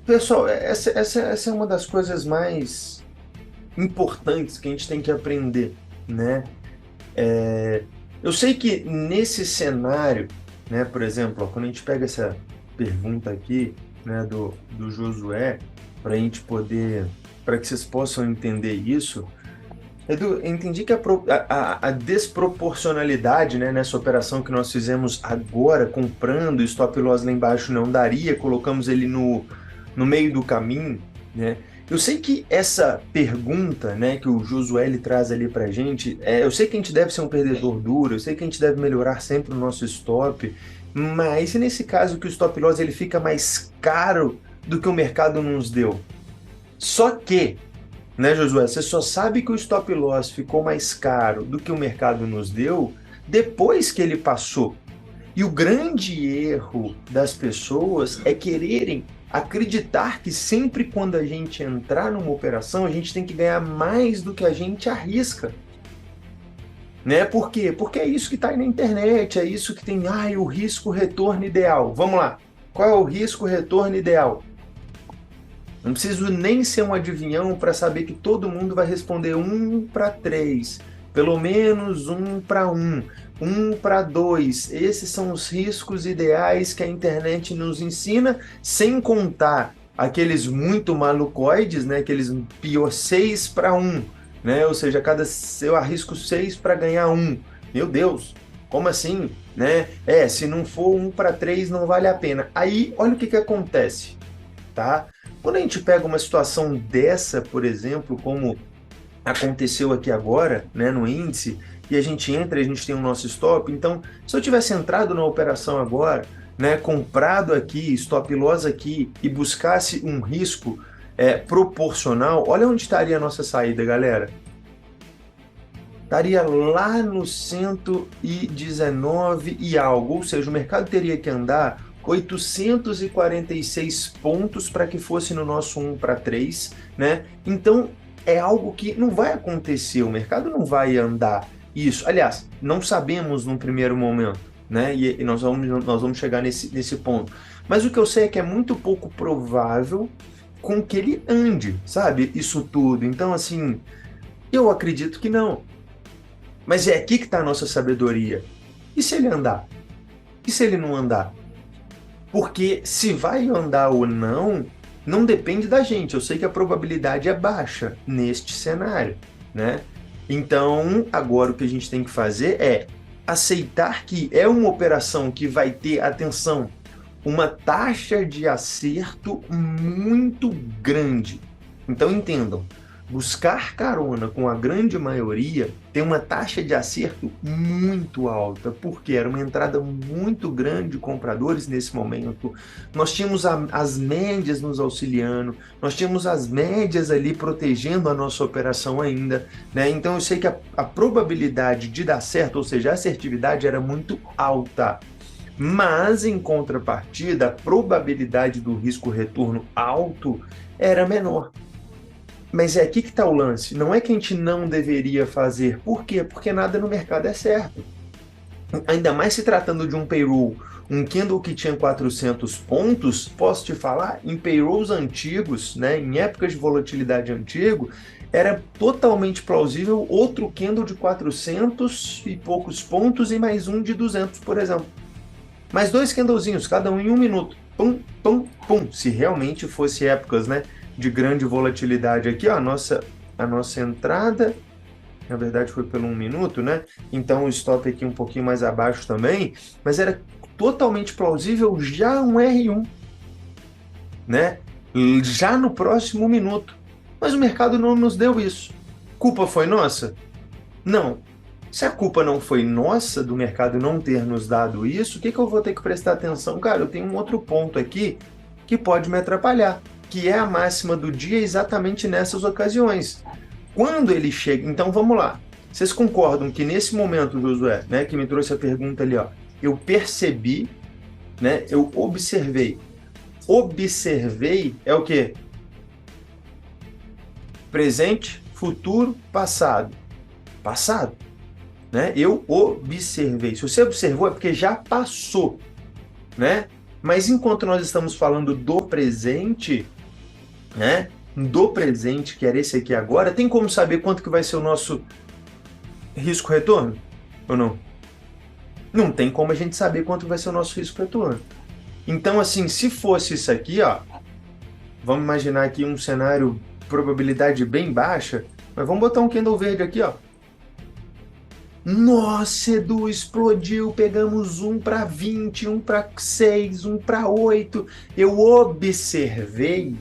Pessoal, essa é uma das coisas mais importantes que a gente tem que aprender, né? Eu sei que nesse cenário, né, por exemplo, ó, quando a gente pega essa pergunta aqui, né, do Josué, para a gente poder, para que vocês possam entender isso, Edu, eu entendi que a desproporcionalidade, né, nessa operação que nós fizemos agora, comprando o stop loss lá embaixo, não daria, colocamos ele no meio do caminho, né? Eu sei que essa pergunta, né, que o Josué ele traz ali para a gente, eu sei que a gente deve ser um perdedor duro, eu sei que a gente deve melhorar sempre o nosso stop, mas e nesse caso que o stop loss ele fica mais caro do que o mercado nos deu? Só que, né, Josué? Você só sabe que o stop loss ficou mais caro do que o mercado nos deu depois que ele passou. E o grande erro das pessoas é quererem acreditar que sempre quando a gente entrar numa operação, a gente tem que ganhar mais do que a gente arrisca. Né? Por quê? Porque é isso que está aí na internet, é isso que tem, o risco-retorno ideal. Vamos lá. Qual é o risco-retorno ideal? Não preciso nem ser um adivinhão para saber que todo mundo vai responder 1 para 3, pelo menos 1 para 1, 1 para 2. Esses são os riscos ideais que a internet nos ensina, sem contar aqueles muito malucoides, né? Aqueles pior 6 para 1, né? Ou seja, eu arrisco 6 para ganhar 1. Meu Deus, como assim? Né? Se não for 1 para 3, não vale a pena. Aí, olha o que acontece, tá? Quando a gente pega uma situação dessa, por exemplo, como aconteceu aqui agora, né, no índice, e a gente entra e a gente tem o nosso stop, então, se eu tivesse entrado na operação agora, né, comprado aqui, stop loss aqui, e buscasse um risco proporcional, olha onde estaria a nossa saída, galera. Estaria lá no 119 e algo, ou seja, o mercado teria que andar 846 pontos para que fosse no nosso 1 para 3, né? Então é algo que não vai acontecer, o mercado não vai andar isso. Aliás, não sabemos num primeiro momento, né? E nós vamos chegar nesse ponto. Mas o que eu sei é que é muito pouco provável com que ele ande, sabe? Isso tudo. Então, assim, eu acredito que não. Mas é aqui que está a nossa sabedoria. E se ele andar? E se ele não andar? Porque se vai andar ou não, não depende da gente. Eu sei que a probabilidade é baixa neste cenário, né? Então, agora o que a gente tem que fazer é aceitar que é uma operação que vai ter, atenção, uma taxa de acerto muito grande. Então entendam, buscar carona com a grande maioria tem uma taxa de acerto muito alta, porque era uma entrada muito grande de compradores nesse momento. Nós tínhamos as médias nos auxiliando, nós tínhamos as médias ali protegendo a nossa operação ainda, né? Então eu sei que a probabilidade de dar certo, ou seja, a assertividade era muito alta. Mas, em contrapartida, a probabilidade do risco retorno alto era menor. Mas é aqui que está o lance. Não é que a gente não deveria fazer. Por quê? Porque nada no mercado é certo. Ainda mais se tratando de um payroll, um candle que tinha 400 pontos, posso te falar, em payrolls antigos, né, em épocas de volatilidade antigo, era totalmente plausível outro candle de 400 e poucos pontos e mais um de 200, por exemplo. Mais dois candlezinhos, cada um em 1 minuto. Pum, pum, pum. Se realmente fosse épocas, né, de grande volatilidade aqui, ó, a nossa entrada, na verdade foi pelo 1 minuto, né? Então o stop aqui um pouquinho mais abaixo também, mas era totalmente plausível já um R1, né? Já no próximo minuto. Mas o mercado não nos deu isso. Culpa foi nossa? Não. Se a culpa não foi nossa do mercado não ter nos dado isso, o que eu vou ter que prestar atenção? Cara, eu tenho um outro ponto aqui que pode me atrapalhar, que é a máxima do dia exatamente nessas ocasiões. Quando ele chega, então vamos lá. Vocês concordam que nesse momento, Josué, né, que me trouxe a pergunta ali, ó, eu percebi, né, eu observei. Observei é o quê? Presente, futuro, passado. Passado. Né? Eu observei. Se você observou, é porque já passou, né? Mas enquanto nós estamos falando do presente, né? Do presente, que era esse aqui agora, tem como saber quanto que vai ser o nosso risco-retorno? Ou não? Não tem como a gente saber quanto vai ser o nosso risco-retorno. Então, assim, se fosse isso aqui, ó, vamos imaginar aqui um cenário, probabilidade bem baixa, mas vamos botar um candle verde aqui, ó. Nossa, Edu, explodiu, pegamos 1 para 20, 1 para 6, 1 para 8. Eu observei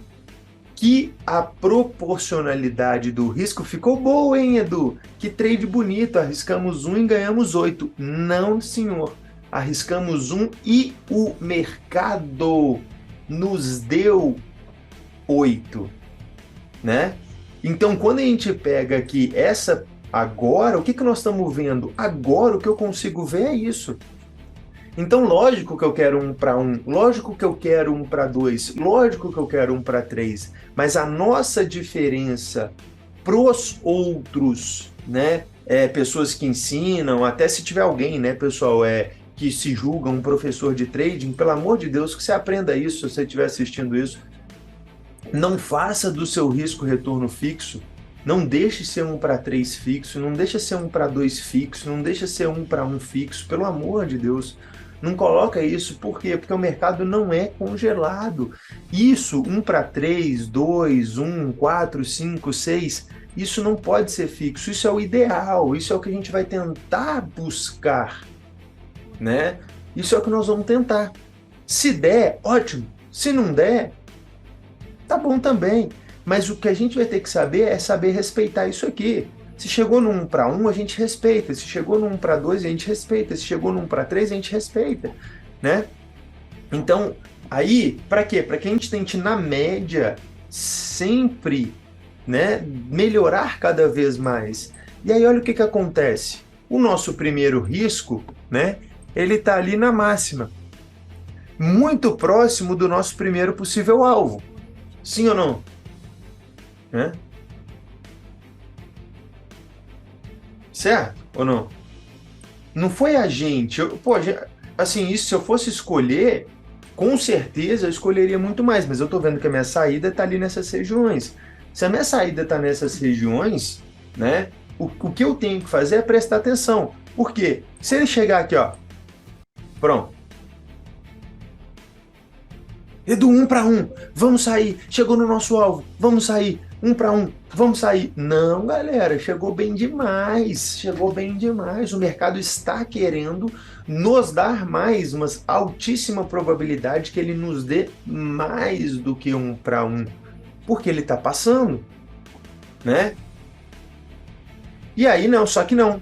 que a proporcionalidade do risco ficou boa, hein, Edu? Que trade bonito, arriscamos 1 e ganhamos 8. Não, senhor. Arriscamos 1 e o mercado nos deu 8, né? Então, quando a gente pega aqui essa agora, o que nós estamos vendo? Agora o que eu consigo ver é isso. Então, lógico que eu quero 1 para 1, lógico que eu quero 1 para 2, lógico que eu quero 1 para 3, mas a nossa diferença pros outros, né, pessoas que ensinam, até se tiver alguém, né, pessoal, que se julga um professor de trading, pelo amor de Deus, que você aprenda isso, se você estiver assistindo isso. Não faça do seu risco retorno fixo, não deixe ser 1 para 3 fixo, não deixe ser 1 para 2 fixo, não deixe ser 1 para 1 fixo, pelo amor de Deus. Não coloca isso, por quê? Porque o mercado não é congelado. Isso, 1 para 3, 2, 1, 4, 5, 6, isso não pode ser fixo, isso é o ideal, isso é o que a gente vai tentar buscar, né? Isso é o que nós vamos tentar. Se der, ótimo. Se não der, tá bom também. Mas o que a gente vai ter que saber é saber respeitar isso aqui. Se chegou no 1 para 1, a gente respeita. Se chegou no 1 para 2, a gente respeita. Se chegou no 1 para 3, a gente respeita, né? Então, aí, para quê? Para que a gente tente, na média, sempre, né, melhorar cada vez mais. E aí, olha o que acontece. O nosso primeiro risco, né, ele está ali na máxima, muito próximo do nosso primeiro possível alvo. Sim ou não? Né? Certo ou não? Não foi a gente. Assim, isso, se eu fosse escolher, com certeza eu escolheria muito mais, mas eu tô vendo que a minha saída tá ali nessas regiões. Se a minha saída tá nessas regiões, né? O que eu tenho que fazer é prestar atenção. Por quê? Se ele chegar aqui, ó, pronto. Edu, 1 para 1, vamos sair. Chegou no nosso alvo, vamos sair. 1 para 1, vamos sair. Não, galera, chegou bem demais. Chegou bem demais. O mercado está querendo nos dar mais, uma altíssima probabilidade que ele nos dê mais do que 1 para 1, porque ele está passando, né? E aí não, só que não. O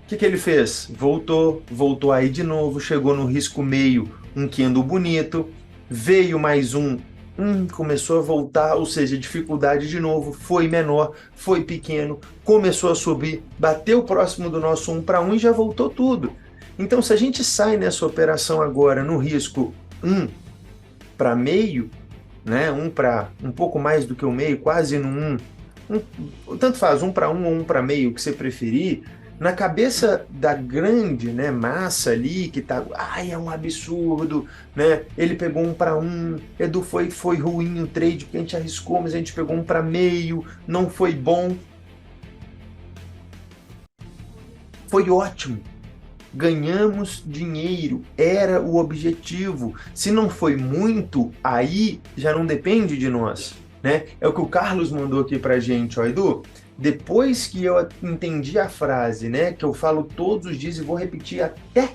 que ele fez? Voltou aí de novo, chegou no risco meio, um candle bonito. Veio mais começou a voltar, ou seja, dificuldade de novo, foi menor, foi pequeno, começou a subir, bateu próximo do nosso 1 para 1 e já voltou tudo. Então, se a gente sai nessa operação agora no risco 1 para meio, né, 1 para um pouco mais do que o meio, quase no 1, tanto faz, 1 para 1 ou 1 para meio, o que você preferir, na cabeça da grande, né, massa ali, que tá, é um absurdo, né? Ele pegou 1 para 1, Edu, foi ruim o trade, porque a gente arriscou, mas a gente pegou 1 para meio, não foi bom. Foi ótimo. Ganhamos dinheiro, era o objetivo. Se não foi muito, aí já não depende de nós, né? É o que o Carlos mandou aqui pra gente, ó, Edu. Depois que eu entendi a frase, né, que eu falo todos os dias e vou repetir até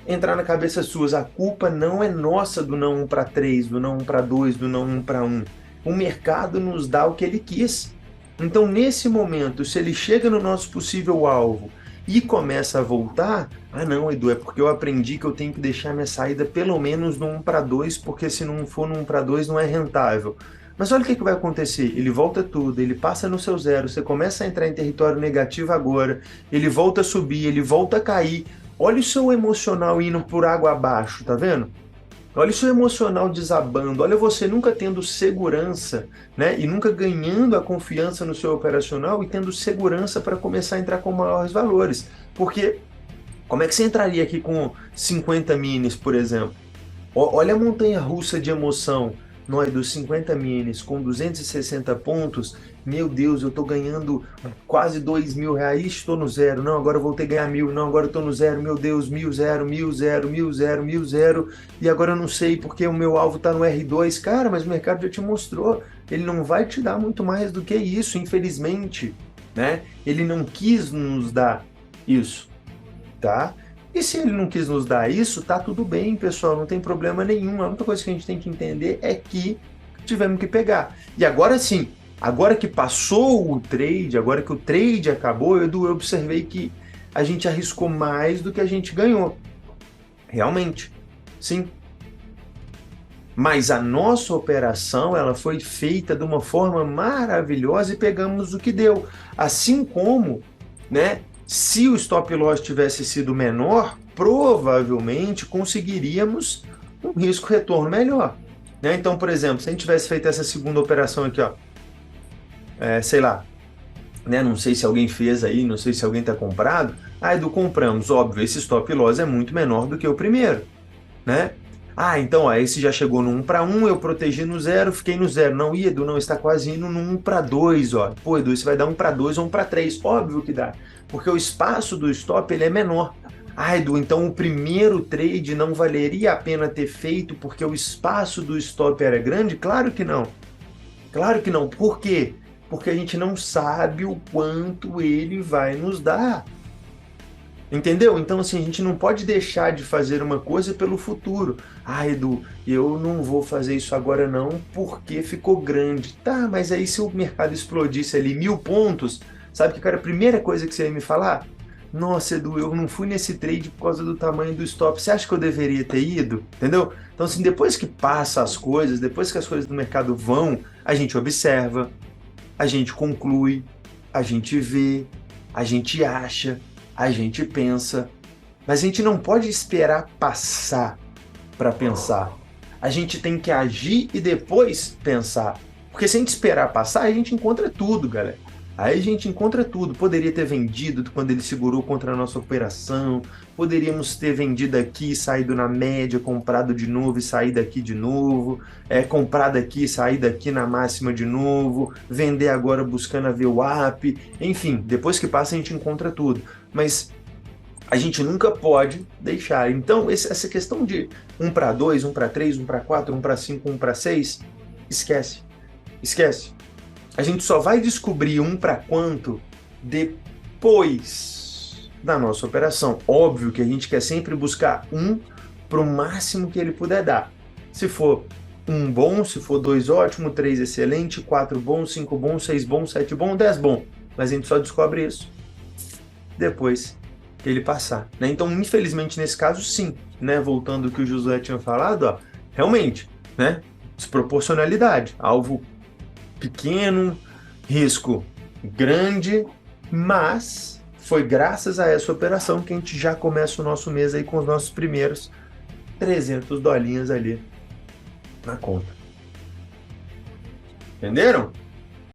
entrar na cabeça suas, a culpa não é nossa do não 1 para 3, do não 1 para 2, do não 1 para 1. O mercado nos dá o que ele quis. Então, nesse momento, se ele chega no nosso possível alvo e começa a voltar, não, Edu, é porque eu aprendi que eu tenho que deixar minha saída pelo menos no 1 para 2, porque se não for no 1 para 2 não é rentável. Mas olha o que vai acontecer, ele volta tudo, ele passa no seu zero, você começa a entrar em território negativo agora, ele volta a subir, ele volta a cair, olha o seu emocional indo por água abaixo, tá vendo? Olha o seu emocional desabando, olha você nunca tendo segurança, né? E nunca ganhando a confiança no seu operacional e tendo segurança para começar a entrar com maiores valores. Porque como é que você entraria aqui com 50 minis, por exemplo? Olha a montanha-russa de emoção. Nós dos 50 minis com 260 pontos, meu Deus, eu tô ganhando quase R$ 2.000, estou no zero. Não, agora eu voltei a ganhar 1.000. Não, agora eu tô no zero. Meu Deus, 1.000, zero, 1.000, zero, 1.000, zero, 1.000, zero. E agora eu não sei porque o meu alvo tá no R2. Cara, mas o mercado já te mostrou. Ele não vai te dar muito mais do que isso, infelizmente, né? Ele não quis nos dar isso, tá? E se ele não quis nos dar isso, tá tudo bem, pessoal, não tem problema nenhum. A única coisa que a gente tem que entender é que tivemos que pegar. E agora sim, agora que passou o trade, agora que o trade acabou, Edu, eu observei que a gente arriscou mais do que a gente ganhou. Realmente, sim. Mas a nossa operação, ela foi feita de uma forma maravilhosa e pegamos o que deu. Assim como, né, se o stop loss tivesse sido menor, provavelmente conseguiríamos um risco retorno melhor, né? Então, por exemplo, se a gente tivesse feito essa segunda operação aqui, ó, sei lá, né, não sei se alguém fez aí, não sei se alguém está comprado, Edu, compramos, óbvio, esse stop loss é muito menor do que o primeiro, né? Ah, então, ó, esse já chegou no 1 para 1, eu protegi no zero, fiquei no zero. Não, Edu, não, está quase indo no 1 para 2, ó. Pô, Edu, isso vai dar 1 para 2 ou 1 para 3. Óbvio que dá, porque o espaço do stop ele é menor. Ah, Edu, então o primeiro trade não valeria a pena ter feito porque o espaço do stop era grande? Claro que não. Claro que não. Por quê? Porque a gente não sabe o quanto ele vai nos dar. Entendeu? Então, assim, a gente não pode deixar de fazer uma coisa pelo futuro. Ah, Edu, eu não vou fazer isso agora não, porque ficou grande. Tá, mas aí se o mercado explodisse ali 1.000 pontos, sabe que, cara, a primeira coisa que você ia me falar? Nossa, Edu, eu não fui nesse trade por causa do tamanho do stop. Você acha que eu deveria ter ido? Entendeu? Então, assim, depois que passa as coisas, depois que as coisas do mercado vão, a gente observa, a gente conclui, a gente vê, a gente acha, a gente pensa, mas a gente não pode esperar passar para pensar. A gente tem que agir e depois pensar. Porque se a gente esperar passar, a gente encontra tudo, galera. Aí a gente encontra tudo. Poderia ter vendido quando ele segurou contra a nossa operação. Poderíamos ter vendido aqui, saído na média, comprado de novo e saído aqui de novo. Comprado aqui, saído aqui na máxima de novo. Vender agora buscando a VWAP. Enfim, depois que passa a gente encontra tudo. Mas a gente nunca pode deixar. Então, essa questão de 1 para 2, 1 para 3, 1 para 4, 1 para 5, 1 para 6, esquece. Esquece. A gente só vai descobrir 1 para quanto depois da nossa operação. Óbvio que a gente quer sempre buscar 1 para o máximo que ele puder dar. Se for 1 bom, se for 2 ótimo, 3 excelente, 4 bom, 5 bom, 6 bom, 7 bom, 10 bom. Mas a gente só descobre isso depois que ele passar, né? Então, infelizmente, nesse caso, sim, né? Voltando ao que o Josué tinha falado, ó, realmente, né? Desproporcionalidade, alvo pequeno, risco grande, mas foi graças a essa operação que a gente já começa o nosso mês aí com os nossos primeiros 300 dolinhas ali na conta. Entenderam?